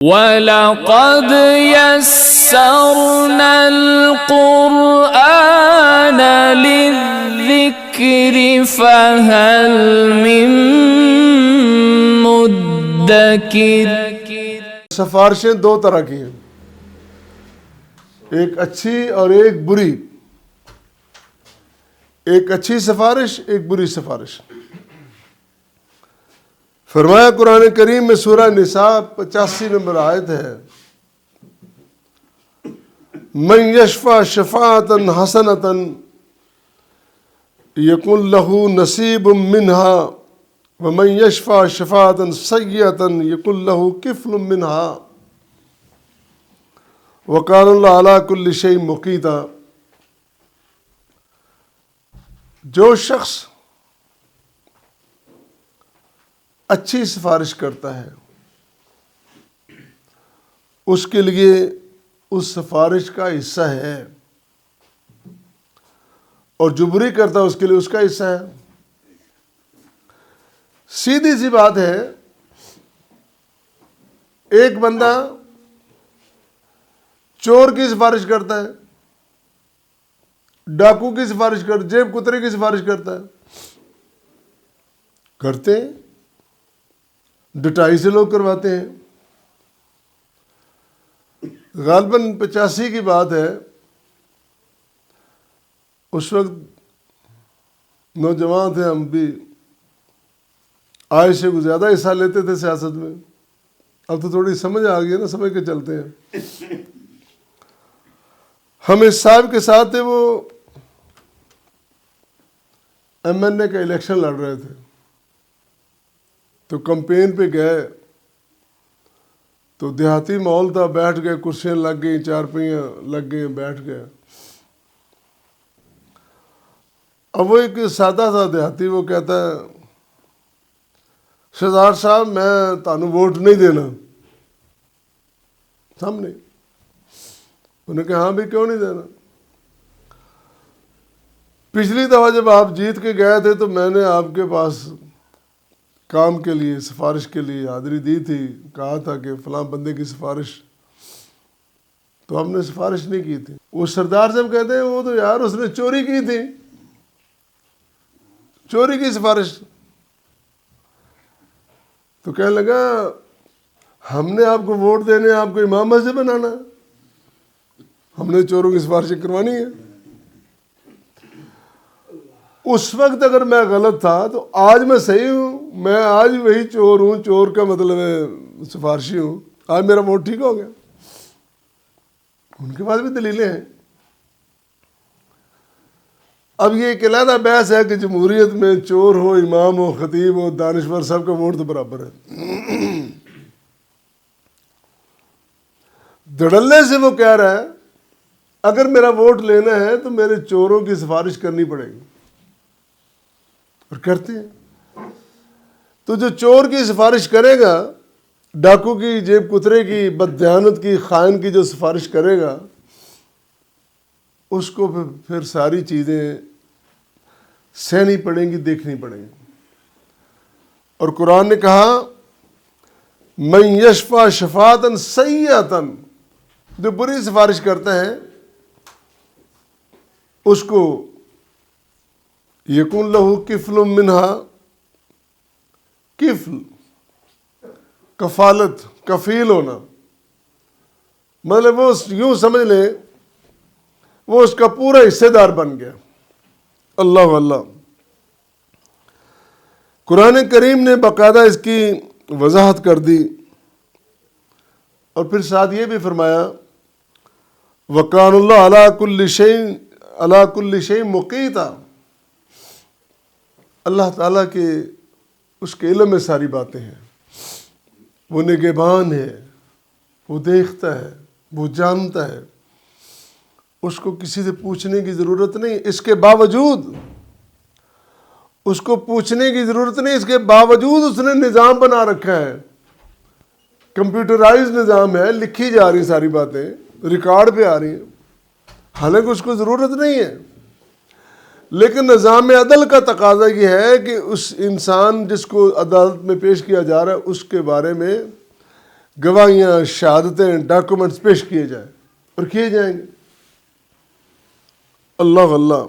وَلَقَدْ يَسَّرْنَا الْقُرْآنَ لِلذِّكْرِ فَهَلْ مِن مُدَّكِرٍ۔ سفارشیں دو طرح کی ہیں، ایک اچھی اور ایک بری، ایک اچھی سفارش، ایک بری سفارش۔ فرمایا قرآن کریم میں سورہ نساء 85 نمبر آیت ہے، من یشفع شفاعۃ حسنۃ یکن لہ نصیب منہا ومن یشفع شفاعۃ سیئۃ یکن لہ کفل منہا وکان اللہ علی کل شیء مقیتا۔ جو شخص اچھی سفارش کرتا ہے اس کے لیے اس سفارش کا حصہ ہے، اور جو بری کرتا ہے اس کے لیے اس کا حصہ ہے۔ سیدھی سی بات ہے، ایک بندہ چور کی سفارش کرتا ہے، ڈاکو کی سفارش کرتا ہے، جیب کترے کی سفارش کرتا ہے، کرتے ہیں، ڈٹائی سے لوگ کرواتے ہیں۔ غالباً 85 کی بات ہے، اس وقت نوجوان تھے ہم بھی، آج سے کچھ زیادہ حصہ لیتے تھے سیاست میں، اب تو تھوڑی سمجھ آ گئی ہے نا، سمجھ کے چلتے ہیں۔ ہم اس صاحب کے ساتھ تھے، وہ MNA کا الیکشن لڑ رہے تھے، تو کمپین پہ گئے تو دیہاتی ماحول تھا، بیٹھ گئے، کرسیاں لگ گئی، چارپائیاں لگ گئی، بیٹھ گئے۔ اب وہ ایک سادہ تھا دیہاتی، وہ کہتا ہے شہزار صاحب میں تانوں ووٹ نہیں دینا سامنے۔ انہوں نے کہا ہاں بھی کیوں نہیں دینا؟ پچھلی دفعہ جب آپ جیت کے گئے تھے تو میں نے آپ کے پاس کام کے لیے، سفارش کے لیے حاضری دی تھی، کہا تھا کہ فلاں بندے کی سفارش، تو ہم نے سفارش نہیں کی تھی۔ وہ سردار صاحب کہتے ہیں وہ تو یار اس نے چوری کی تھی، چوری کی سفارش۔ تو کہنے لگا ہم نے آپ کو ووٹ دینے، آپ کو امام مسجد بنانا، ہم نے چوروں کی سفارشیں کروانی ہے۔ اس وقت اگر میں غلط تھا تو آج میں صحیح ہوں، میں آج وہی چور ہوں، چور کا مطلب ہے سفارشی ہوں، آج میرا ووٹ ٹھیک ہو گیا۔ ان کے پاس بھی دلیلیں ہیں۔ اب یہ ایک علیحدہ بحث ہے کہ جمہوریت میں چور ہو، امام ہو، خطیب ہو، دانشور، سب کا ووٹ تو برابر ہے۔ دھڑلے سے وہ کہہ رہا ہے اگر میرا ووٹ لینا ہے تو میرے چوروں کی سفارش کرنی پڑے گی، اور کرتے ہیں۔ تو جو چور کی سفارش کرے گا، ڈاکو کی، جیب کترے کی، بددیانت کی، خائن کی جو سفارش کرے گا، اس کو پھر ساری چیزیں سہنی پڑیں گی، دیکھنی پڑیں گی۔ اور قرآن نے کہا من یشفع شفاعۃ سیئۃ، جو بری سفارش کرتا ہے اس کو یکن لہ کفل منہا، کفل کفالت، کفیل ہونا، مطلب وہ یوں سمجھ لیں وہ اس کا پورا حصے دار بن گیا۔ اللہ اللہ۔ قرآن کریم نے باقاعدہ اس کی وضاحت کر دی، اور پھر ساتھ یہ بھی فرمایا وَقَانَ اللَّهُ عَلَىٰ كُلِّ شَيْءٍ مُقِیتًا۔ اللہ تعالیٰ کے اس کے علم میں ساری باتیں ہیں، وہ نگہبان ہے، وہ دیکھتا ہے، وہ جانتا ہے، اس کو کسی سے پوچھنے کی ضرورت نہیں۔ اس کے باوجود اس کو پوچھنے کی ضرورت نہیں، اس کے باوجود اس نے نظام بنا رکھا ہے، کمپیوٹرائز نظام ہے، لکھی جا رہی ساری باتیں، ریکارڈ پہ آ رہی ہیں، حالانکہ اس کو ضرورت نہیں ہے۔ لیکن نظام عدل کا تقاضا یہ ہے کہ اس انسان جس کو عدالت میں پیش کیا جا رہا ہے اس کے بارے میں گواہیاں، شہادتیں، ڈاکومنٹس پیش کیے جائیں اور کیے جائیں گے۔ اللہ اللہ،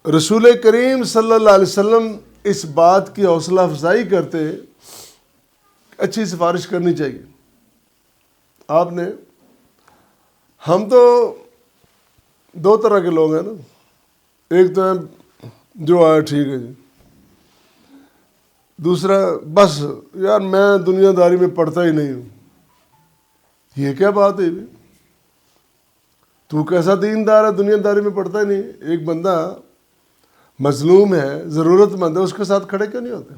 رسول کریم صلی اللہ علیہ وسلم اس بات کی حوصلہ افزائی کرتے، اچھی سفارش کرنی چاہیے۔ آپ نے، ہم تو دو طرح کے لوگ ہیں نا، ایک تو ہے جو آیا ٹھیک ہے جی، دوسرا بس یار میں دنیا داری میں پڑھتا ہی نہیں ہوں۔ یہ کیا بات ہے؟ تو کیسا دیندار ہے، دنیا داری میں پڑھتا ہی نہیں؟ ایک بندہ مظلوم ہے، ضرورت مند ہے، اس کے ساتھ کھڑے کیوں نہیں ہوتے؟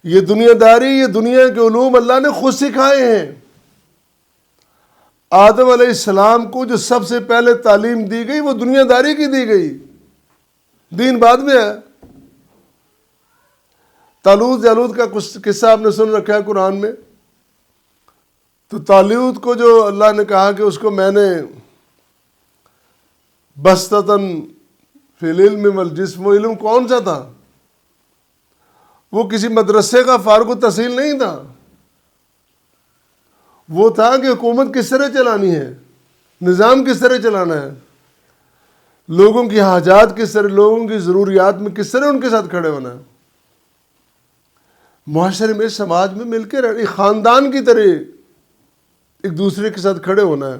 یہ دنیا داری، یہ دنیا کے علوم اللہ نے خود سکھائے ہیں۔ آدم علیہ السلام کو جو سب سے پہلے تعلیم دی گئی وہ دنیا داری کی دی گئی، دین بعد میں ہے۔ طالوت جالوت کا کچھ قصہ آپ نے سن رکھا ہے قرآن میں۔ تو طالوت کو جو اللہ نے کہا کہ اس کو میں نے بسطتاً فی العلم والجسم، وہ علم کون سا تھا؟ وہ کسی مدرسے کا فارغ التحصیل نہیں تھا، وہ تھا کہ حکومت کس طرح چلانی ہے، نظام کس طرح چلانا ہے، لوگوں کی حاجات کس طرح، لوگوں کی ضروریات میں کس طرح ان کے ساتھ کھڑے ہونا ہے، معاشرے میں، سماج میں مل کے رہنا، ایک خاندان کی طرح ایک دوسرے کے ساتھ کھڑے ہونا ہے۔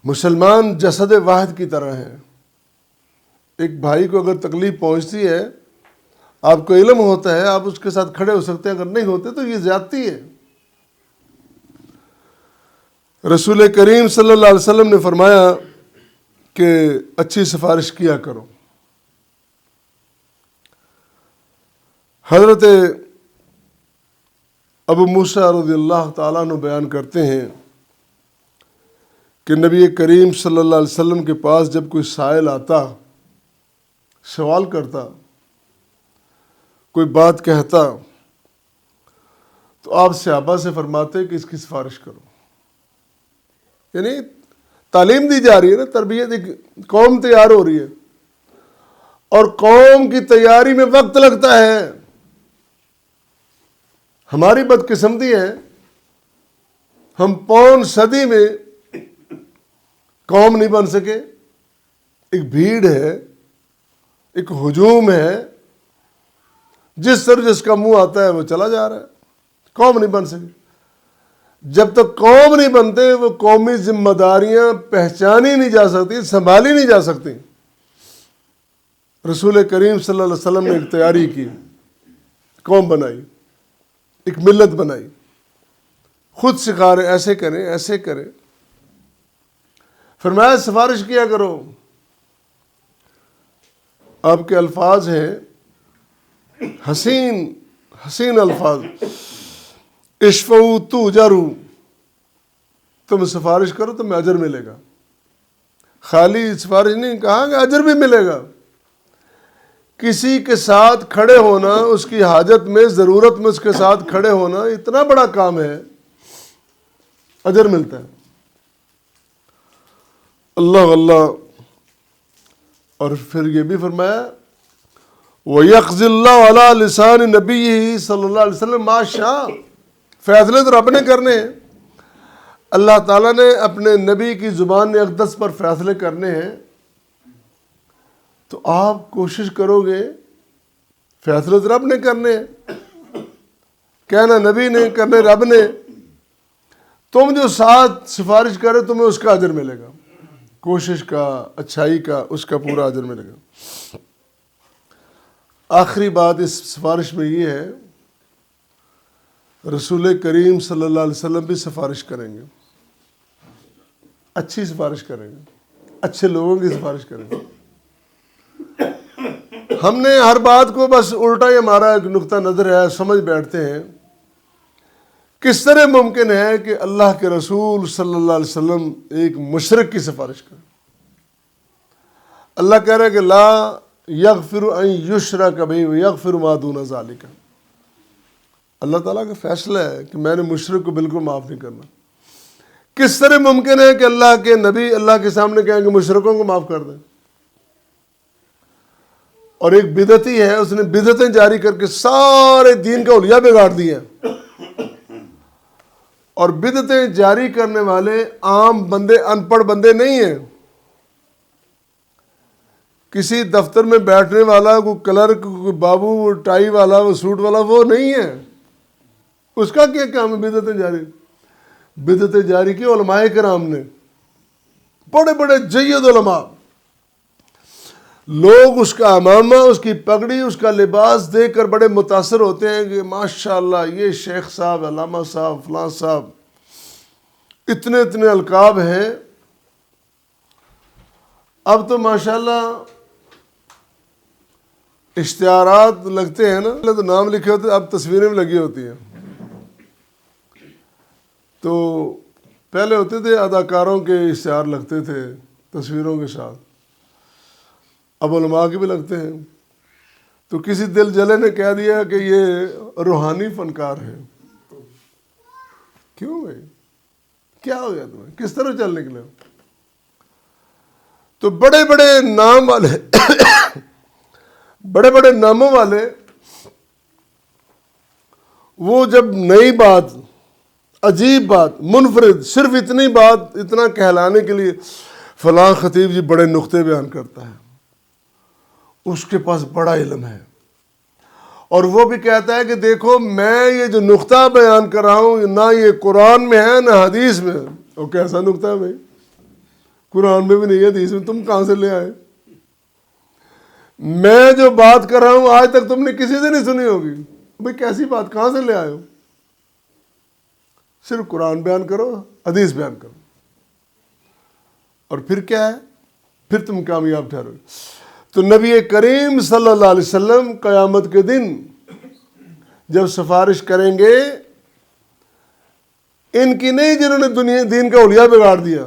مسلمان جسد واحد کی طرح ہے۔ ایک بھائی کو اگر تکلیف پہنچتی ہے، آپ کو علم ہوتا ہے، آپ اس کے ساتھ کھڑے ہو سکتے ہیں، اگر نہیں ہوتے تو یہ زیادتی ہے۔ رسول کریم صلی اللہ علیہ وسلم نے فرمایا کہ اچھی سفارش کیا کرو۔ حضرت ابو موسیٰ رضی اللہ تعالیٰ عنہ بیان کرتے ہیں کہ نبی کریم صلی اللہ علیہ وسلم کے پاس جب کوئی سائل آتا، سوال کرتا، کوئی بات کہتا، تو آپ صحابہ سے فرماتے کہ اس کی سفارش کرو۔ یعنی تعلیم دی جا رہی ہے نا، تربیت، ایک قوم تیار ہو رہی ہے، اور قوم کی تیاری میں وقت لگتا ہے۔ ہماری بدقسمتی ہے، ہم پون صدی میں قوم نہیں بن سکے۔ ایک بھیڑ ہے، ایک ہجوم ہے، جس طرح جس کا منہ آتا ہے وہ چلا جا رہا ہے، قوم نہیں بن سکے۔ جب تک قوم نہیں بنتے، وہ قومی ذمہ داریاں پہچانی نہیں جا سکتی، سنبھالی نہیں جا سکتی۔ رسول کریم صلی اللہ علیہ وسلم نے ایک تیاری کی، قوم بنائی، ایک ملت بنائی، خود سکھا رہے ایسے کریں ایسے کریں۔ فرمایا سفارش کیا کرو۔ آپ کے الفاظ ہیں حسین حسین الفاظ، اشفعوا تؤجروا، تم سفارش کرو تمہیں اجر ملے گا۔ خالی سفارش نہیں، کہا کہ اجر بھی ملے گا۔ کسی کے ساتھ کھڑے ہونا، اس کی حاجت میں، ضرورت میں اس کے ساتھ کھڑے ہونا اتنا بڑا کام ہے، اجر ملتا ہے۔ اللہ اللہ۔ اور پھر یہ بھی فرمایا وَيَقْضِ اللَّهُ عَلَى لِسَانِ نَبِيِّهِ صلی اللہ علیہ وسلم مَا شَاءَ، فیصلے تو رب نے کرنے ہیں، اللہ تعالیٰ نے اپنے نبی کی زبان اقدس پر فیصلے کرنے ہیں، تو آپ کوشش کرو گے، فیصلے تو رب نے کرنے ہیں، کہنا نبی نے، کرنے رب نے، تم جو ساتھ سفارش کرے تمہیں اس کا اجر ملے گا، کوشش کا، اچھائی کا، اس کا پورا اجر ملے گا۔ آخری بات اس سفارش میں یہ ہے، رسول کریم صلی اللہ علیہ وسلم بھی سفارش کریں گے، اچھی سفارش کریں گے، اچھے لوگوں کی سفارش کریں گے۔ ہم نے ہر بات کو بس الٹا ہی ہمارا ایک نقطہ نظر ہے، سمجھ بیٹھتے ہیں۔ کس طرح ممکن ہے کہ اللہ کے رسول صلی اللہ علیہ وسلم ایک مشرک کی سفارش کریں؟ اللہ کہہ رہا ہے کہ لا یغفر ان یشرک بہ ویغفر ما دون ذالک۔ اللہ تعالیٰ کا فیصلہ ہے کہ میں نے مشرک کو بالکل معاف نہیں کرنا۔ کس طرح ممکن ہے کہ اللہ کے نبی اللہ کے سامنے کہیں کہ مشرکوں کو معاف کر دیں؟ اور ایک بدعتی ہے، اس نے بدعتیں جاری کر کے سارے دین کا حلیہ بگاڑ دیا۔ اور بدعتیں جاری کرنے والے عام بندے، ان پڑھ بندے نہیں ہیں۔ کسی دفتر میں بیٹھنے والا کوئی کلرک، کوئی بابو ٹائی والا، وہ سوٹ والا، وہ نہیں ہے۔ اس کا کیا کام ہے بدعتیں جاری؟ بدعتیں جاری کی علماء کرام نے، بڑے بڑے جید علماء۔ لوگ اس کا عمامہ، اس کی پگڑی، اس کا لباس دیکھ کر بڑے متاثر ہوتے ہیں کہ ماشاءاللہ یہ شیخ صاحب، علامہ صاحب، فلاں صاحب، اتنے اتنے القاب ہیں۔ اب تو ماشاءاللہ اشتہارات لگتے ہیں نا، تو نام لکھے ہوتے، اب تصویریں بھی لگی ہوتی ہیں۔ تو پہلے ہوتے تھے اداکاروں کے اشتہار لگتے تھے تصویروں کے ساتھ، اب علماء کے بھی لگتے ہیں۔ تو کسی دل جلے نے کہہ دیا کہ یہ روحانی فنکار ہے۔ کیوں بھائی، کیا ہو گیا تمہیں، کس طرح چل نکلے؟ تو بڑے بڑے نام والے بڑے بڑے ناموں والے، وہ جب نئی بات، عجیب بات، منفرد، صرف اتنی بات، اتنا کہلانے کے لیے فلاں خطیب جی بڑے نقطے بیان کرتا ہے، اس کے پاس بڑا علم ہے، اور وہ بھی کہتا ہے کہ دیکھو میں یہ جو نقطہ بیان کر رہا ہوں، نہ یہ قرآن میں ہے نہ حدیث میں ہے۔ وہ کیسا نقطہ ہے بھائی؟ قرآن میں بھی نہیں ہے، حدیث میں، تم کہاں سے لے آئے؟ میں جو بات کر رہا ہوں آج تک تم نے کسی سے نہیں سنی ہوگی۔ بھائی کیسی بات، کہاں سے لے آئے ہو؟ صرف قرآن بیان کرو، حدیث بیان کرو، اور پھر کیا ہے؟ پھر تم کامیاب ٹھہرو۔ تو نبی کریم صلی اللہ علیہ وسلم قیامت کے دن جب سفارش کریں گے، ان کی نہیں جنہوں نے دین کا حلیہ بگاڑ دیا،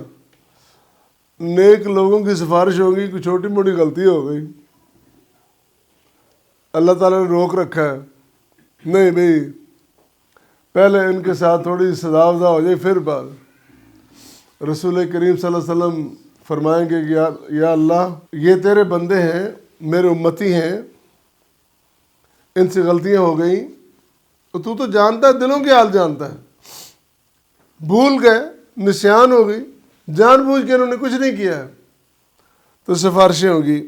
نیک لوگوں کی سفارش ہوگی۔ کوئی چھوٹی موٹی غلطی ہو گئی، اللہ تعالیٰ نے روک رکھا ہے، نہیں بھئی پہلے ان کے ساتھ تھوڑی سزا وزا ہو جائے پھر بات۔ رسول کریم صلی اللہ علیہ وسلم فرمائیں گے کہ یا اللہ یہ تیرے بندے ہیں، میرے امتی ہیں، ان سے غلطیاں ہو گئیں، تو تو جانتا ہے، دلوں کے حال جانتا ہے، بھول گئے، نسیان ہو گئی، جان بوجھ کے انہوں نے کچھ نہیں کیا ہے، تو سفارشیں ہوگی۔